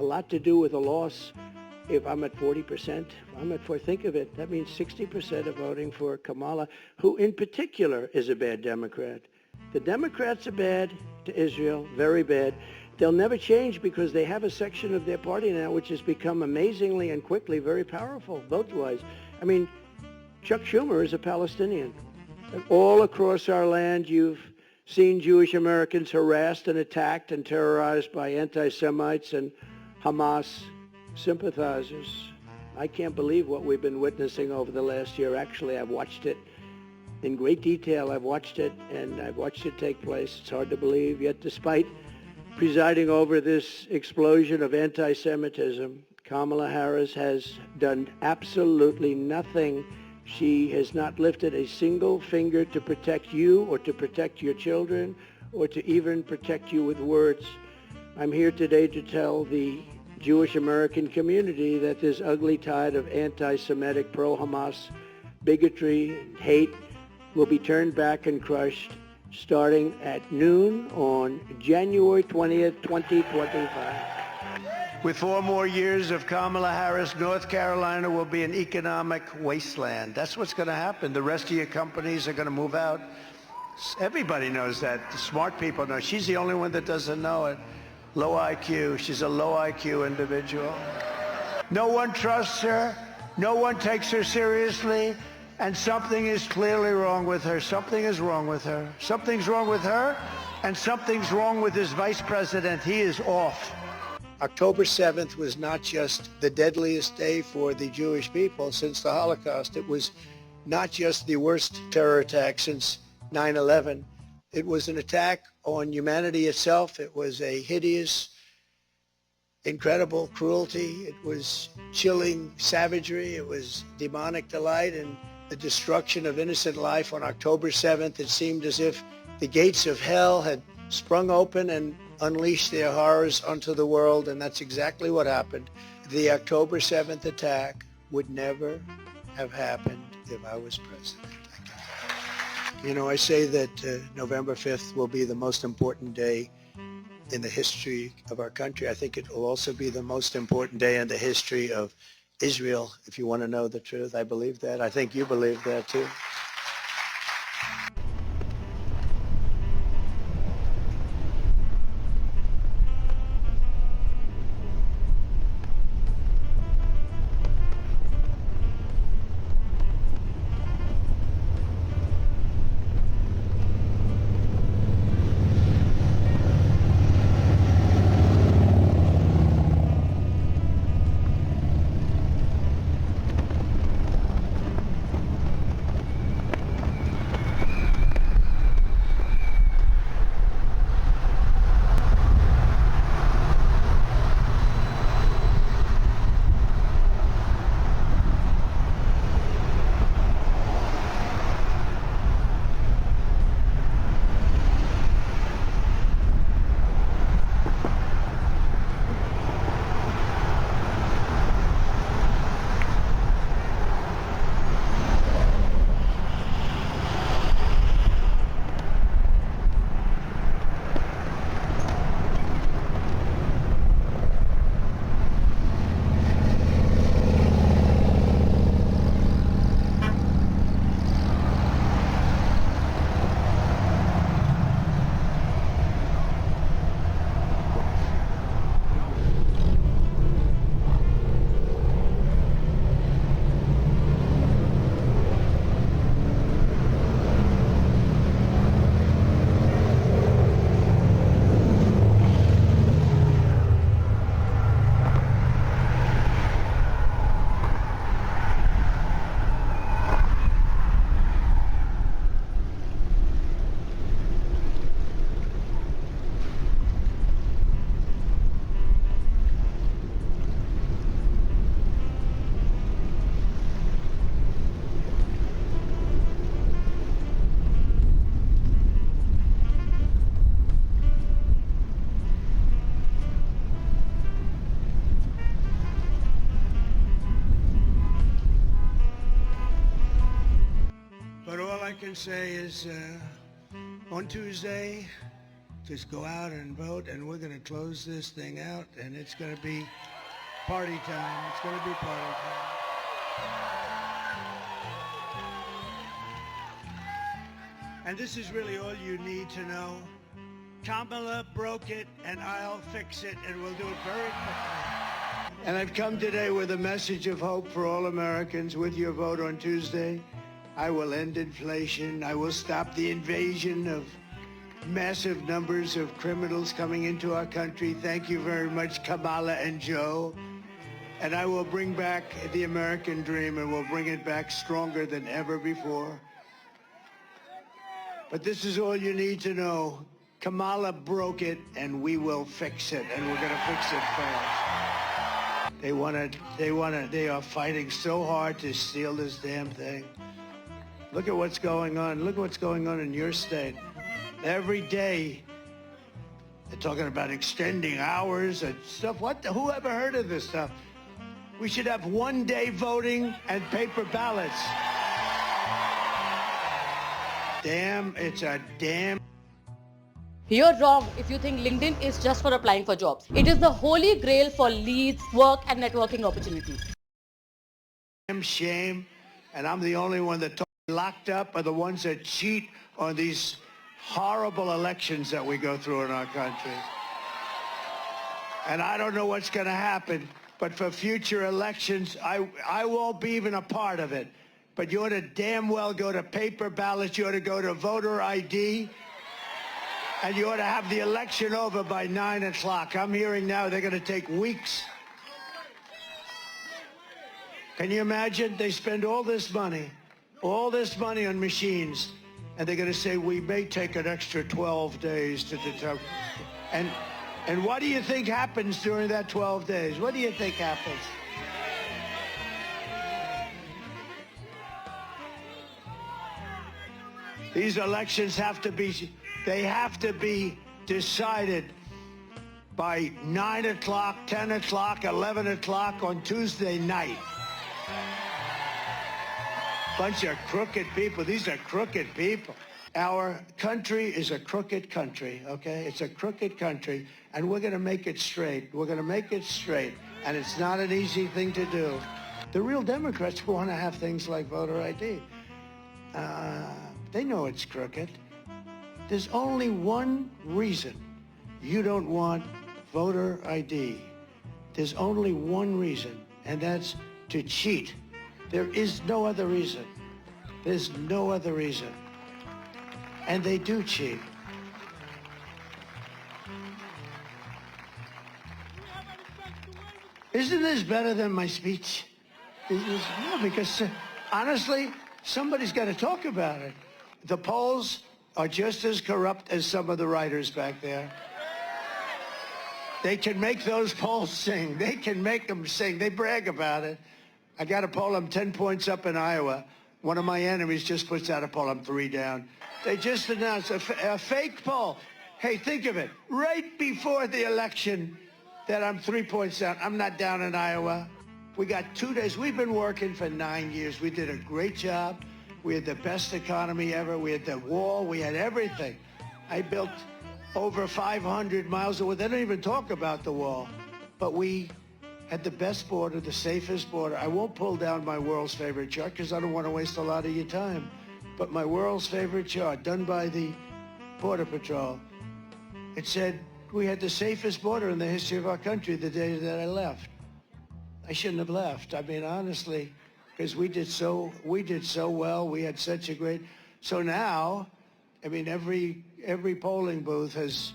a lot to do with a loss. If I'm at 40%, think of it, that means 60% are voting for Kamala, who in particular is a bad Democrat. The Democrats are bad to Israel, very bad. They'll never change because they have a section of their party now which has become amazingly and quickly very powerful vote-wise. I mean, Chuck Schumer is a Palestinian. And all across our land, you've seen Jewish Americans harassed and attacked and terrorized by anti-Semites and Hamas sympathizers. I can't believe what we've been witnessing over the last year. Actually, I've watched it in great detail. I've watched it, and I've watched it take place. It's hard to believe, yet despite presiding over this explosion of anti-Semitism, Kamala Harris has done absolutely nothing. She has not lifted a single finger to protect you or to protect your children or to even protect you with words. I'm here today to tell the Jewish American community that this ugly tide of anti-Semitic, pro-Hamas bigotry and hate will be turned back and crushed starting at noon on January 20th, 2025. With 4 more years of Kamala Harris, North Carolina will be an economic wasteland. That's what's going to happen. The rest of your companies are going to move out. Everybody knows that. The smart people know. She's the only one that doesn't know it. Low IQ. She's a low IQ individual. No one trusts her. No one takes her seriously. And something is clearly wrong with her. Something is wrong with her. Something's wrong with her, and something's wrong with his vice president. He is off. October 7th was not just the deadliest day for the Jewish people since the Holocaust. It was not just the worst terror attack since 9/11. It was an attack on humanity itself. It was a hideous, incredible cruelty. It was chilling savagery. It was demonic delight and the destruction of innocent life. On October 7th, it seemed as if the gates of hell had sprung open and unleashed their horrors onto the world, and that's exactly what happened. The October 7th attack would never have happened if I was president. You know, I say that November 5th will be the most important day in the history of our country. I think it will also be the most important day in the history of Israel, if you want to know the truth. I believe that. I think you believe that too. But all I can say is on Tuesday, Just go out and vote, and we're going to close this thing out, and it's going to be party time. It's going to be party time. And this is really all you need to know. Kamala broke it, and I'll fix it, and we'll do it very quickly. And I've come today with a message of hope for all Americans. With your vote on Tuesday, I will end inflation. I will stop the invasion of massive numbers of criminals coming into our country. Thank you very much, Kamala and Joe. And I will bring back the American dream, and we'll bring it back stronger than ever before. But this is all you need to know. Kamala broke it, and we will fix it, and we're going to fix it fast. They are fighting so hard to steal this damn thing. Look at what's going on. Look at what's going on in your state. Every day, they're talking about extending hours and stuff. Who ever heard of this stuff? We should have one-day voting and paper ballots. Damn, it's a damn... You're wrong if you think LinkedIn is just for applying for jobs. It is the holy grail for leads, work, and networking opportunities. Damn shame, and I'm the only one that locked up are the ones that cheat on these horrible elections that we go through in our country. And I don't know what's going to happen, but for future elections, I won't be even a part of it. But you ought to damn well go to paper ballots, you ought to go to voter ID, and you ought to have the election over by 9 o'clock. I'm hearing now they're going to take weeks. Can you imagine? They spend all this money on machines, and they're going to say, we may take an extra 12 days to determine. And what do you think happens during that 12 days? What do you think happens? These elections have to be decided by 9 o'clock, 10 o'clock, 11 o'clock on Tuesday night. Bunch of crooked people. These are crooked people. Our country is a crooked country, okay? It's a crooked country, and we're going to make it straight. We're going to make it straight, and it's not an easy thing to do. The real Democrats want to have things like voter ID. They know it's crooked. There's only one reason you don't want voter ID. There's only one reason, and that's to cheat. There is no other reason. There's no other reason. And they do cheat. Isn't this better than my speech? No, because honestly, somebody's got to talk about it. The polls are just as corrupt as some of the writers back there. They can make those polls sing. They can make them sing. They brag about it. I got a poll, I'm 10 points up in Iowa. One of my enemies just puts out a poll, I'm 3 down. They just announced a fake poll. Hey, think of it. Right before the election that I'm 3 points down. I'm not down in Iowa. We got 2 days. We've been working for 9 years. We did a great job. We had the best economy ever. We had the wall. We had everything. I built over 500 miles of wall. They don't even talk about the wall. But we had the best border, the safest border. I won't pull down my world's favorite chart because I don't want to waste a lot of your time. But my world's favorite chart, done by the Border Patrol, it said we had the safest border in the history of our country the day that I left. I shouldn't have left. I mean, honestly, because we did so well. We had such a great. So now, I mean, every polling booth has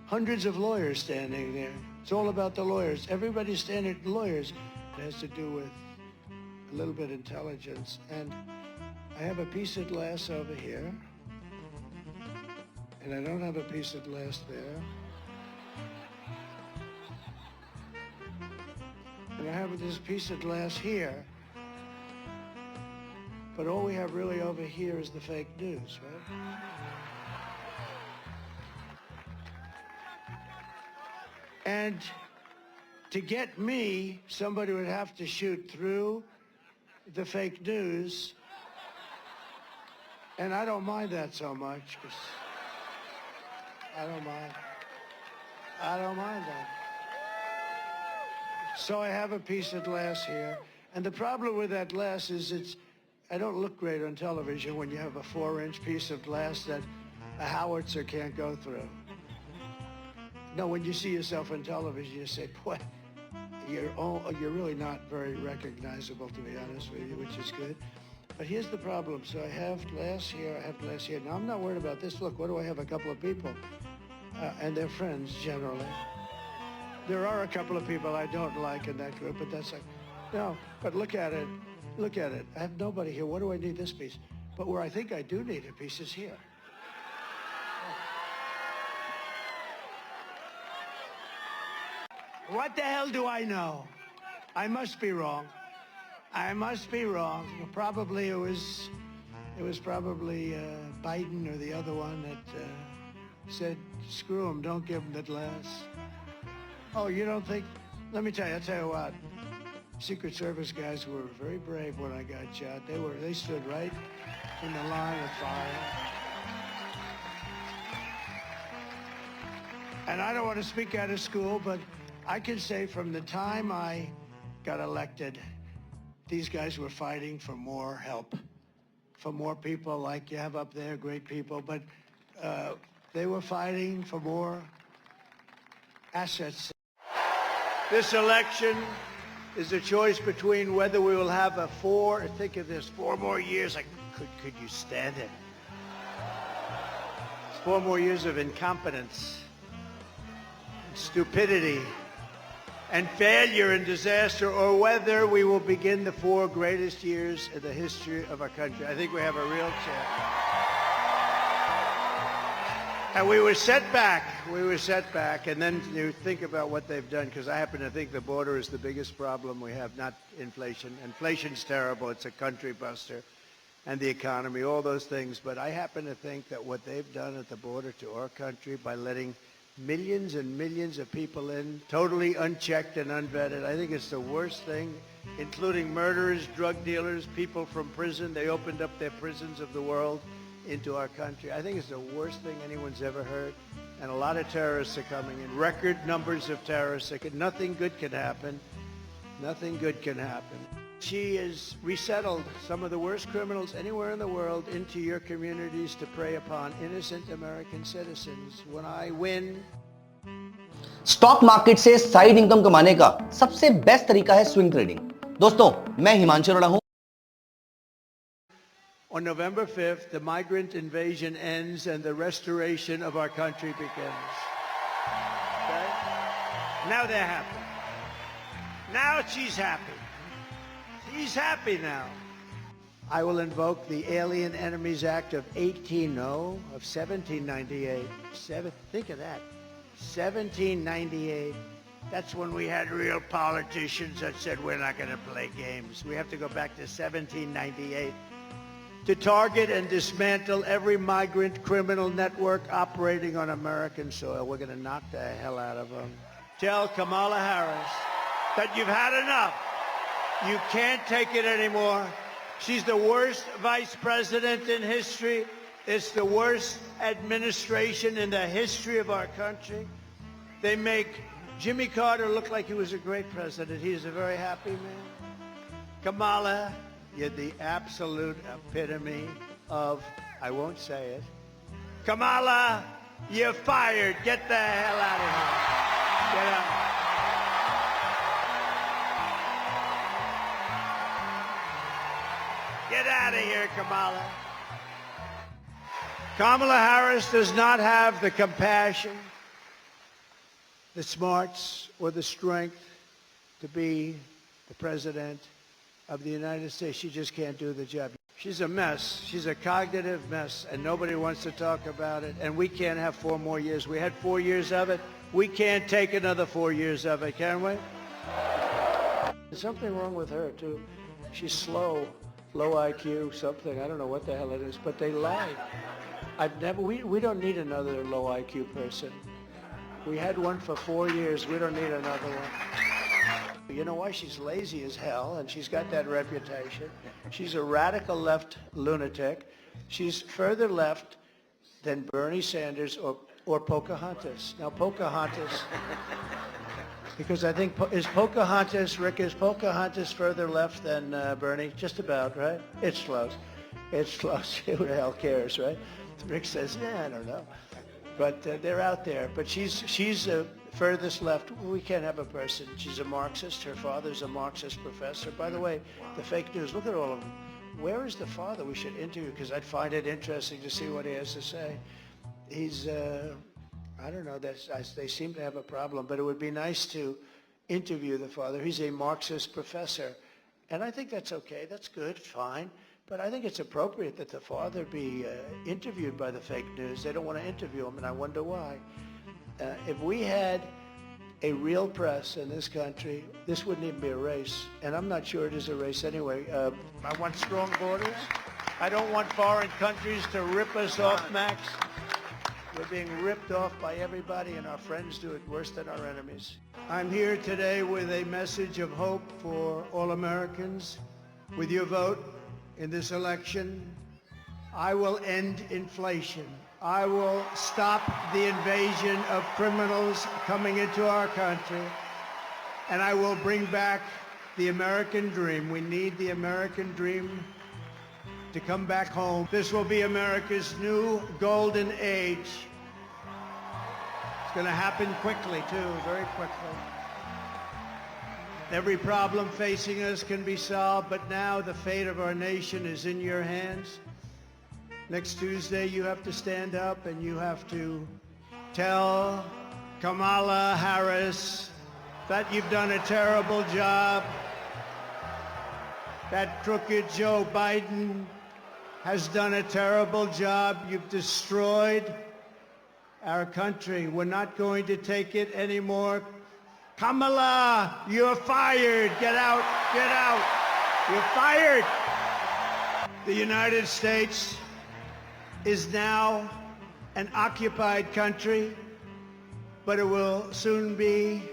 hundreds of lawyers standing there. It's all about the lawyers. Everybody's standing lawyers. It has to do with a little bit of intelligence. And I have a piece of glass over here. And I don't have a piece of glass there. And I have this piece of glass here. But all we have really over here is the fake news, right? And to get me, somebody would have to shoot through the fake news. And I don't mind that so much. I don't mind. I don't mind that. So I have a piece of glass here. And the problem with that glass is I don't look great on television when you have a 4-inch piece of glass that a howitzer can't go through. No, when you see yourself on television, you say, boy, you're really not very recognizable, to be honest with you, which is good. But here's the problem. So I have glass here, I have glass here. Now, I'm not worried about this. Look, what do I have? A couple of people. And they're friends, generally. There are a couple of people I don't like in that group, but that's like, no, but look at it. Look at it. I have nobody here. What do I need this piece? But where I think I do need a piece is here. What the hell do I know? I must be wrong. I must be wrong. Probably it was probably Biden or the other one that said, screw him, don't give him the glass. Oh, you don't think? Let me tell you, I'll tell you what. Secret Service guys were very brave when I got shot. They stood right in the line of fire. And I don't want to speak out of school, but I can say from the time I got elected, these guys were fighting for more help, for more people like you have up there, great people, but they were fighting for more assets. This election is a choice between whether we will have think of this, 4 more years. Could you stand it? 4 more years of incompetence, stupidity, and failure and disaster, or whether we will begin the 4 greatest years in the history of our country. I think we have a real chance. And we were set back, and then you think about what they've done, because I happen to think the border is the biggest problem we have, not inflation. Inflation's terrible, it's a country buster, and the economy, all those things, but I happen to think that what they've done at the border to our country by letting millions and millions of people in, totally unchecked and unvetted, I think it's the worst thing, including murderers, drug dealers, people from prison. They opened up their prisons of the world into our country. I think it's the worst thing anyone's ever heard. And a lot of terrorists are coming in, record numbers of terrorists. Nothing good can happen. Nothing good can happen. She has resettled some of the worst criminals anywhere in the world into your communities to prey upon innocent American citizens. When I win, stock market से side income कमाने का सबसे best तरीका है swing trading. दोस्तों, मैं हिमांशु अरोड़ा हूं। On November 5th, the migrant invasion ends and the restoration of our country begins. Okay? Now they're happy. Now she's happy. He's happy now. I will invoke the Alien Enemies Act of 1798. Think of that. 1798. That's when we had real politicians that said we're not going to play games. We have to go back to 1798 to target and dismantle every migrant criminal network operating on American soil. We're going to knock the hell out of them. Tell Kamala Harris that you've had enough. You can't take it anymore. She's the worst vice president in history. It's the worst administration in the history of our country. They make Jimmy Carter look like he was a great president. He's a very happy man. Kamala, you're the absolute epitome of, I won't say it. Kamala, you're fired. Get the hell out of here. Get out. Get out of here, Kamala. Kamala Harris does not have the compassion, the smarts, or the strength to be the president of the United States. She just can't do the job. She's a mess. She's a cognitive mess, and nobody wants to talk about it. And we can't have 4 more years. We had 4 years of it. We can't take another 4 years of it, can we? There's something wrong with her, too. She's slow. Low IQ, something. I don't know what the hell it is, but they lie. We don't need another low IQ person. We had one for 4 years. We don't need another one. You know why? She's lazy as hell, and she's got that reputation. She's a radical left lunatic. She's further left than Bernie Sanders or or Pocahontas. Now, Pocahontas, because I think, is Pocahontas further left than Bernie? Just about, right? It's close. It's close. Who the hell cares, right? Rick says, yeah, I don't know. But they're out there. But she's furthest left. We can't have a person. She's a Marxist. Her father's a Marxist professor. By the way, the fake news, look at all of them. Where is the father? We should interview, because I'd find it interesting to see what he has to say. He's, I don't know, they seem to have a problem, but it would be nice to interview the father. He's a Marxist professor. And I think that's okay. That's good, fine. But I think it's appropriate that the father be interviewed by the fake news. They don't want to interview him, and I wonder why. If we had a real press in this country, this wouldn't even be a race. And I'm not sure it is a race anyway. I want strong borders. I don't want foreign countries to rip us off, Max. We're being ripped off by everybody, and our friends do it worse than our enemies. I'm here today with a message of hope for all Americans. With your vote in this election, I will end inflation. I will stop the invasion of criminals coming into our country, and I will bring back the American dream. We need the American dream to come back home. This will be America's new golden age. It's going to happen quickly, too, very quickly. Every problem facing us can be solved, but now the fate of our nation is in your hands. Next Tuesday, you have to stand up and you have to tell Kamala Harris that you've done a terrible job, that crooked Joe Biden has done a terrible job. You've destroyed our country. We're not going to take it anymore. Kamala, you're fired. Get out, get out. You're fired. The United States is now an occupied country, but it will soon be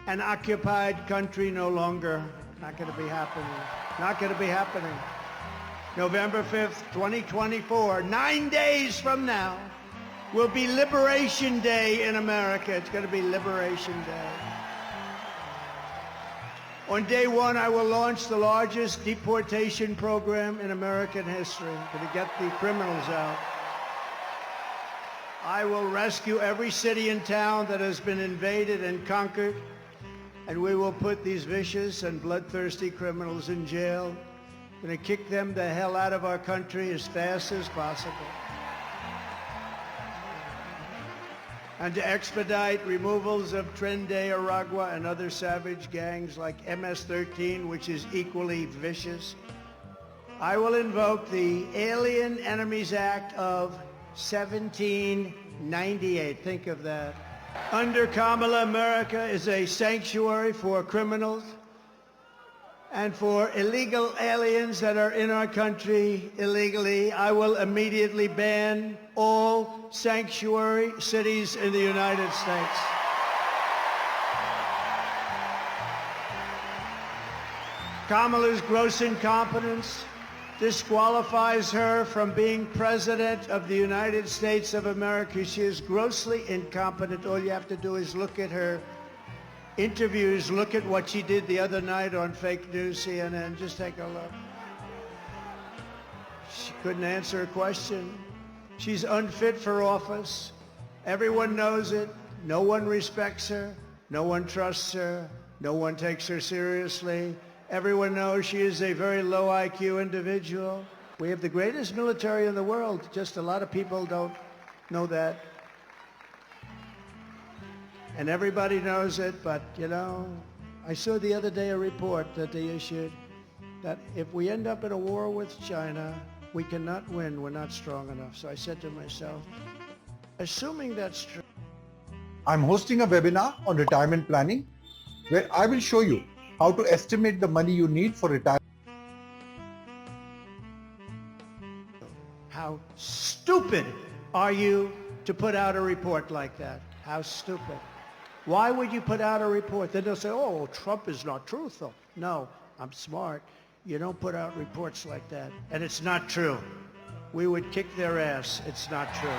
an occupied country no longer. Not going to be happening. Not going to be happening. November 5th, 2024, 9 days from now, will be Liberation Day in America. It's going to be Liberation Day. On day one, I will launch the largest deportation program in American history to get the criminals out. I will rescue every city and town that has been invaded and conquered, and we will put these vicious and bloodthirsty criminals in jail. We're going to kick them the hell out of our country as fast as possible. And to expedite removals of Tren de Aragua and other savage gangs like MS-13, which is equally vicious, I will invoke the Alien Enemies Act of 1798. Think of that. Under Kamala, America is a sanctuary for criminals and for illegal aliens that are in our country illegally. I will immediately ban all sanctuary cities in the United States. Kamala's gross incompetence disqualifies her from being President of the United States of America. She is grossly incompetent. All you have to do is look at her interviews, look at what she did the other night on fake news, CNN. Just take a look. She couldn't answer a question. She's unfit for office. Everyone knows it. No one respects her. No one trusts her. No one takes her seriously. Everyone knows she is a very low IQ individual. We have the greatest military in the world. Just a lot of people don't know that. And everybody knows it, but, you know, I saw the other day a report that they issued that if we end up in a war with China, we cannot win. We're not strong enough. So I said to myself, assuming that's true. I'm hosting a webinar on retirement planning where I will show you how to estimate the money you need for retirement. How stupid are you to put out a report like that? How stupid. Why would you put out a report? Then they'll say, oh, Trump is not truthful. No, I'm smart. You don't put out reports like that. And it's not true. We would kick their ass. It's not true.